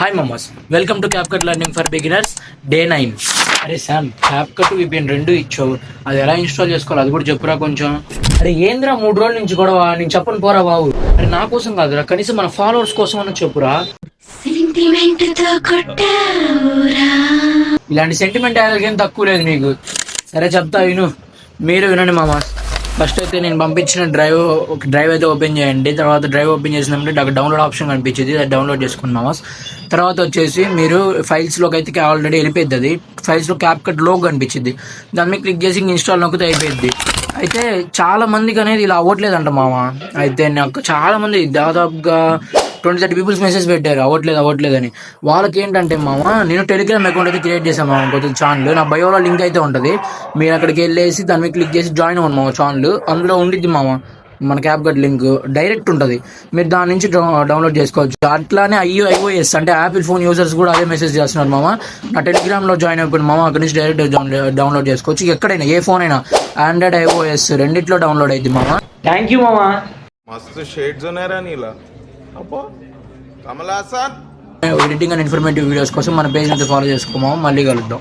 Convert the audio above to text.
Hi mamma's, welcome to CapCut learning for beginners day 9. అరే Sam, CapCut VPN రెండు ఇచ్చావు, అది ఎలా ఇన్స్టాల్ చేసుకోవాలి అది కూడా చెప్పురా కొంచెం. అరే ఏంద్రా 3 రోజుల నుంచి గొడవ, నేను చెప్పను పోరా బాబు. అరే నా కోసం కాదురా, కనీసం మన ఫాలోవర్స్ కోసం అన్న చెప్పురా. ఇలాంటి సెంటిమెంట్ ఏం తక్కువ లేదు నీకు. సరే చెప్తా విను, మీరు వినండి మామ. ఫస్ట్ అయితే నేను పంపించిన డ్రైవ్ అయితే ఓపెన్ చేయండి. తర్వాత డ్రైవ్ ఓపెన్ చేసినప్పుడు అక్కడ డౌన్లోడ్ ఆప్షన్ కనిపించింది, అది డౌన్లోడ్ చేసుకుని మామస్. తర్వాత వచ్చేసి మీరు ఫైల్స్లోకి అయితే ఆల్రెడీ వెళ్ళిపోద్ది. అది ఫైల్స్లో క్యాప్కట్ లోగో కనిపించింది, దాని మీద క్లిక్ చేసి ఇన్స్టాల్ నొక్కితే అయిపోయింది. అయితే చాలా మందికి అనేది ఇలా అవ్వట్లేదంట మామ. అయితే నాకు చాలా మంది దాదాపుగా 20-30 పీపుల్స్ మెసేజ్ పెట్టారు అవ్వట్లేదని. వాళ్ళకి ఏంటంటే మామ, నేను టెలిగ్రామ్ అకౌంట్ అయితే క్రియేట్ చేశాను మామ, కొద్దిగా ఛానల్ నా బయోలో లింక్ అయితే ఉంటుంది. మీరు అక్కడికి వెళ్ళేసి దాని మీద క్లిక్ చేసి జాయిన్ అవ్వండి మామ. ఛానల్ అందులో ఉండిద్ది మామ, మన క్యాప్కట్ లింక్ డైరెక్ట్ ఉంటుంది, మీరు దాని నుంచి డౌన్లోడ్ చేసుకోవచ్చు. అట్లానే iOS అంటే యాపిల్ ఫోన్ యూజర్స్ కూడా అదే మెసేజ్ చేస్తున్నారు మామ. నా టెలిగ్రామ్లో జాయిన్ అయిపోయింది మామ, అక్కడి నుంచి డైరెక్ట్ డౌన్లోడ్ చేసుకోవచ్చు. ఎక్కడైనా ఏ ఫోన్ అయినా, ఆండ్రాయిడ్ iOS రెండిట్లో డౌన్లోడ్ అయింది మామ. థ్యాంక్ యూ మామ. మస్తు షేడ్స్ ఉన్నారా నీలా అబ్బో కమలాసన్. ఎడిటింగ్ అండ్ ఇన్ఫర్మేటివ్ వీడియోస్ కోసం మన పేజ్ అయితే ఫాలో చేసుకోమాము. మళ్ళీ కలుద్దాం.